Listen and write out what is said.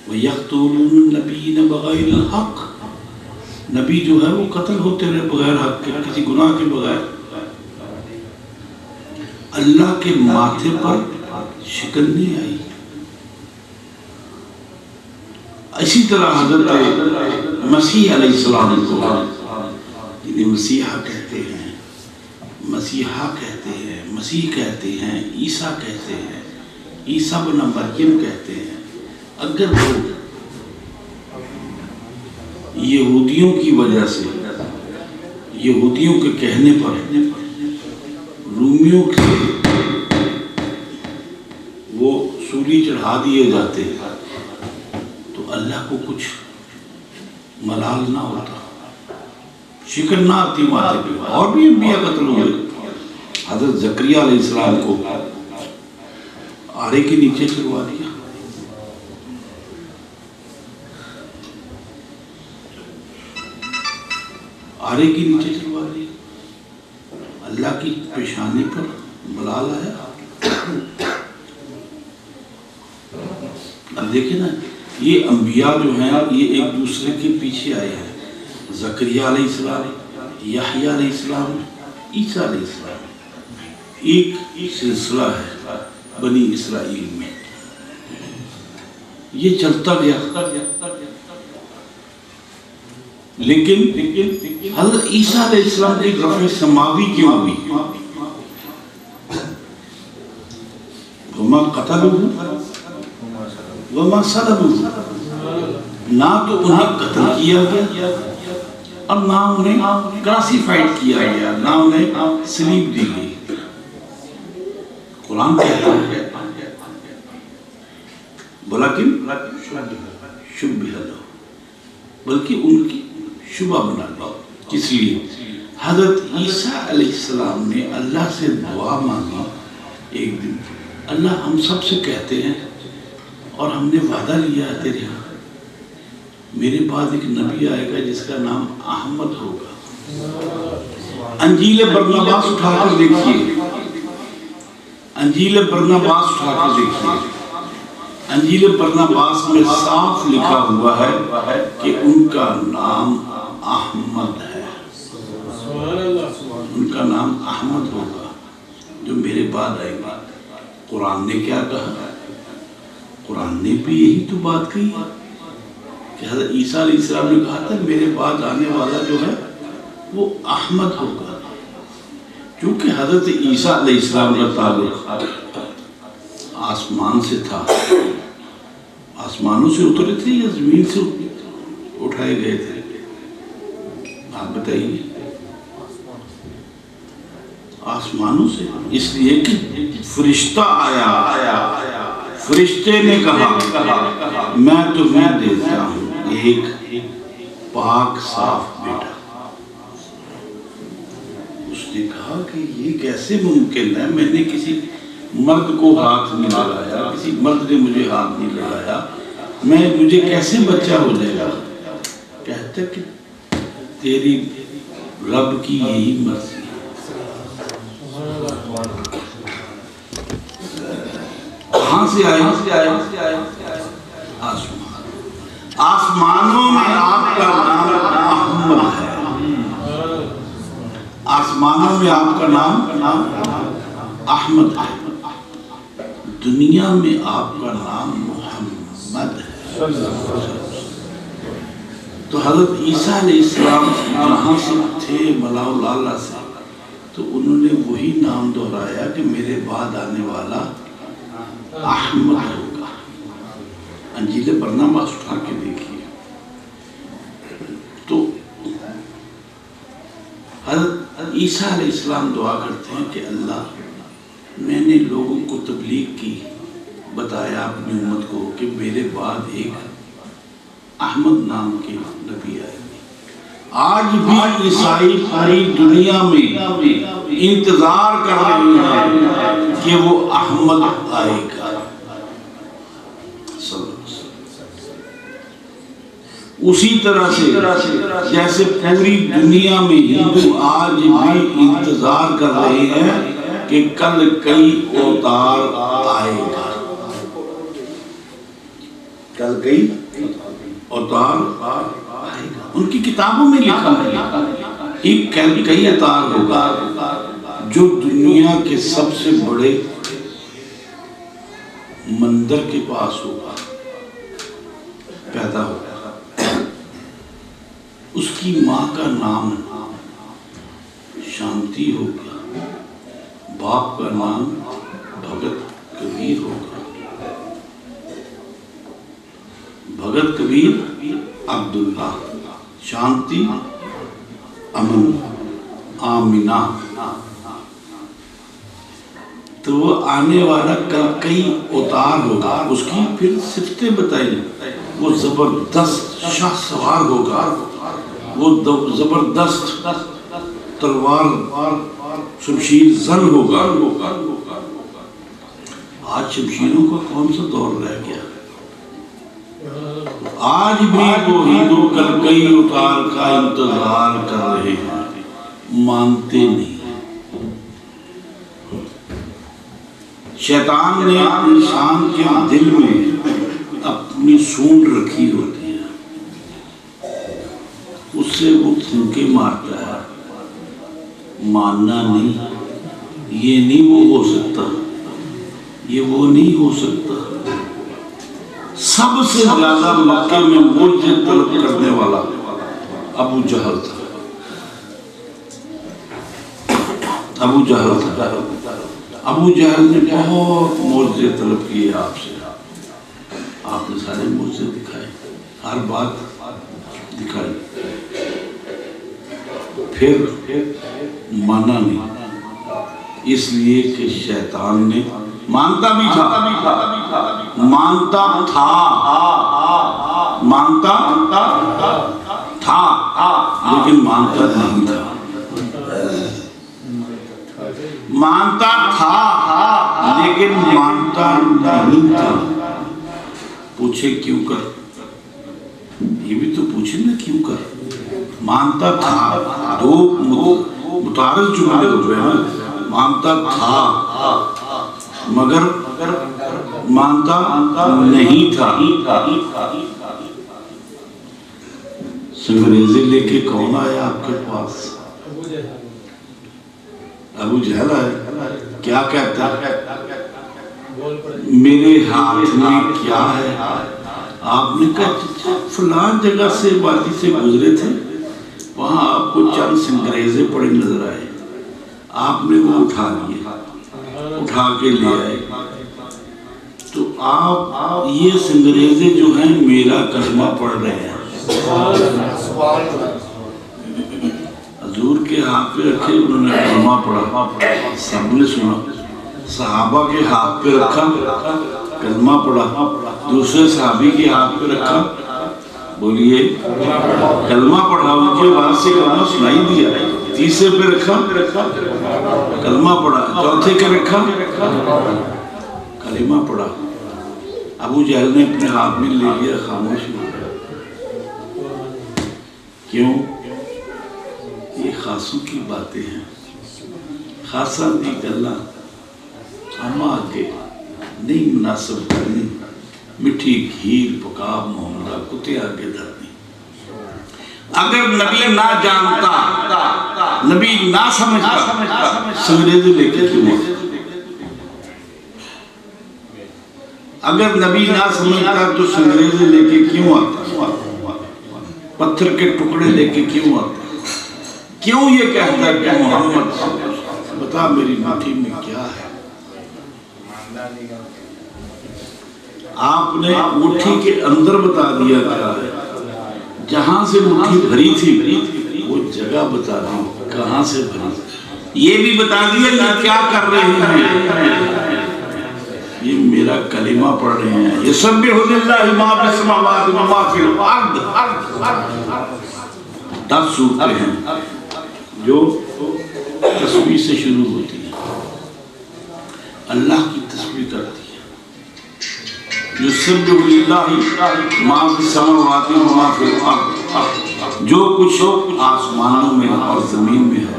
وَيَقْتُلُونَ النَّبِيِّينَ بِغَيْرِ الْحَقِّ، نبی جو ہے وہ قتل ہوتے رہے بغیر حق کے، کسی گناہ کے بغیر۔ اللہ کے ماتھے پر شکن نہیں آئی۔ اسی طرح حضرت مسیح علیہ السلام کو جنہیں مسیحا کہتے ہیں، مسیحا کہتے ہیں، مسیح کہتے ہیں، عیسیٰ کہتے ہیں، عیسیٰ بن مریم کہتے ہیں، اگر وہ یہودیوں کی وجہ سے، یہودیوں کے کہنے پر رومیوں کے وہ سولی چڑھا دیے جاتے تو اللہ کو کچھ ملال نہ ہوتا، شکن نہ آتی ماتھے پہ۔ اور بھی انبیاء قتل ہوئے، حضرت زکریا علیہ السلام کو آرے کے نیچے چلوا دیا، آرے کے نیچے چلوا دیا، اللہ کی پیشانی پر ملال آیا۔ اب دیکھیں نا، یہ انبیاء جو ہیں یہ ایک دوسرے کے پیچھے آئے ہیں، زکریا علیہ السلام، یحییٰ علیہ السلام، عیسیٰ علیہ السلام، ایک سلسلہ ہے بنی اسرائیل میں، یہ چلتا گیا۔ لیکن حضرت عیسیٰ علیہ السلام کی رفع سماوی کیوں ہوئی؟ وَمَا قَتَلُوهُ وَمَا صَلَبُوهُ، نہ تو انہیں قتل کیا گیا اور نہ انہیں کراسیفائیڈ کیا گیا، نہ انہیں سلیب دی گئی۔ قرآن کہتا ہے بلکہ شبہ لہ، بلکہ ان کی شبہ بنا لیا۔ کس لیے؟ حضرت عیسیٰ علیہ السلام نے اللہ سے دعا مانگی ایک دن، اللہ ہم سب سے کہتے ہیں اور ہم نے وعدہ لیا ہے تیرے ہاں، میرے بعد ایک نبی آئے گا جس کا نام احمد ہوگا۔ انجیل برناباس اٹھا کر دیکھیے، انجیل برناباس اٹھا کر دیکھیے، انجیل برناباس میں صاف لکھا ہوا ہے کہ ان کا نام احمد ہے، ان کا نام احمد ہوگا جو میرے بعد آئے گا۔ قرآن نے کیا کہا؟ قرآن نے بھی یہی تو بات کہی ہے کہ حضرت عیسیٰ علیہ السلام نے کہا تھا میرے بعد آنے والا جو ہے وہ احمد ہوگا، کیونکہ حضرت عیسیٰ علیہ السلام کا تعلق آسمان سے تھا، آسمانوں سے اترے تھے یا زمین سے اٹھائے گئے تھے؟ آپ بتائیے۔ آسمانوں سے، اس لیے کہ فرشتہ آیا، فرشتے نے کہا میں تمہیں دیتا ہوں ایک پاک صاف بیٹا۔ اس نے کہا کہ یہ کیسے ممکن ہے، میں نے کسی مرد کو ہاتھ نہیں لگایا، کسی مرد نے مجھے ہاتھ نہیں لگایا، مجھے کیسے بچہ ہو جائے گا؟ کہتا کہ تیری رب کی یہی مرضی۔ کہاں سے آئے؟ آسمانوں میں آپ کا نام احمد ہے، آسمانوں میں آپ کا نام احمد ہے، دنیا میں آپ کا نام محمد ہے۔ تو حضرت عیسیٰ علیہ السلام جہاں سے تھے ملا الاعلیٰ سے، تو انہوں نے وہی نام دہرایا کہ میرے بعد آنے والا احمد ہوگا۔ انجیل برناباس اٹھا کے دیکھیے تو حضرت عیسیٰ علیہ السلام دعا کرتے ہیں کہ اللہ میں نے لوگوں کو تبلیغ کی، بتایا اپنی امت کو کہ میرے بعد ایک احمد نام کے نبی آئے گے۔ آج بھی عیسائی ساری دنیا میں انتظار کر رہے ہیں کہ وہ احمد آئے گا۔ اسی طرح سے جیسے پوری دنیا میں ہندو آج بھی انتظار کر رہے ہیں کہ کل کئی اوتار آئے گا، کل کئی اتار آئے گا. ان کی کتابوں میں لکھا ہے ایک کل کئی اتار ہوگا جو دنیا کے سب سے بڑے مندر کے پاس ہوگا پیدا ہوگا. اس کی ماں کا نام شانتی ہوگا, باپ کا نام بھگت کبیر ہوگا. بھگت کبیر عبداللہ, شانتی امن, آمینہ. تو وہ آنے والا کل کئی اتار ہوگا. اس کی پھر صفتیں بتائی. وہ زبردست شاہ سوار ہوگا, وہ زبردست تلوار شمشیر زن ہوگا. آج شمشیروں کا کون سا دور رہ گیا؟ آج بھی وہی دو کل کئی اتار کا انتظار کر رہے ہیں, مانتے نہیں. شیطان نے انسان کے دل میں اپنی سونڈ رکھی ہوتی ہے, اس سے وہ پھونکے مارتا ہے. ماننا نہیں, یہ نہیں وہ ہو سکتا, یہ وہ نہیں ہو سکتا. سب سے زیادہ مکے میں معجزے طلب کرنے والا ابو جہل تھا. ابو جہل تھا. ابو جہل نے بہت معجزے طلب کیے آپ سے. آپ نے سارے معجزے دکھائے, ہر بات دکھائی, پھر مانا نہیں. اس لیے کہ شیطان نے مانتا بھی تھا, مانتا تھا لیکن مانتا نہیں تھا. مانتا تھا لیکن مانتا نہیں تھا. پوچھے کیوں کر, یہ بھی تو پوچھے نا کیوں کر. مانتا تھا, دو متعارض جملے ہوئے ہیں. مانتا تھا مگر مانتا نہیں تھا. سنگریزے لے کے کون آیا آپ کے پاس؟ ابو جہل آئے. کیا کہتا ہے؟ میرے ہاتھ میں کیا ہے؟ آپ نے کہا فلان جگہ سے وادی سے گزرے تھے, وہاں آپ کو چند سنگریزے پڑے نظر آئے. آپ نے وہ اٹھا لیے, اٹھا کے لے آئے. تو آپ یہ سنگریزے جو ہیں میرا کلمہ پڑھ رہے ہیں. حضور کے ہاتھ پہ رکھے, انہوں نے کلمہ پڑھا, سب نے سنا. صحابہ کے ہاتھ پہ رکھا, کلمہ پڑھا. دوسرے صحابی کے ہاتھ پہ رکھا, بولیے کلمہ پڑھا, ان کے بعد سے کلمہ سنائی دیا. تیسرے پہ رکھا, کلمہ پڑھا. چوتھے کے رکھا, کلمہ پڑھا. ابو جہل نے اپنے ہاتھ میں لے لیا, خاموش ہو گیا. کیوں؟ یہ خاصوں کی باتیں ہیں. خاصا دی گلا ہم آگے نہیں مناسب کرنی. مٹھی کھیر پکا معاملہ کتے آگے دھرنی. اگر نبی نہ جانتا, نبی نہ سمجھتا, سنگریزے لے کے کیوں آتا؟ اگر نبی نہ سمجھتا تو سنگریزے لے کے کیوں آتا؟ پتھر کے ٹکڑے لے کے کیوں آتا؟ کیوں یہ کہتا ہے کہ محمد بتا میری مٹھی میں کیا ہے؟ آپ نے مٹھی کے اندر بتا دیا کیا ہے. جہاں سے مٹھی بھری تھی وہ جگہ بتا دی کہاں سے بھری. یہ بھی بتا دیا کہ کیا کر رہے ہیں. یہ میرا کلمہ پڑھ رہے ہیں. یہ سبح للہ ما فی السماوات و ما فی الارض. 10 سورتیں ہیں جو تسبیح سے شروع ہوتی ہیں. اللہ کی تسبیح کرتی ہے. یسبح للہ ما فی السماوات و ما فی الارض. جو کچھ آسمانوں میں اور زمین میں ہے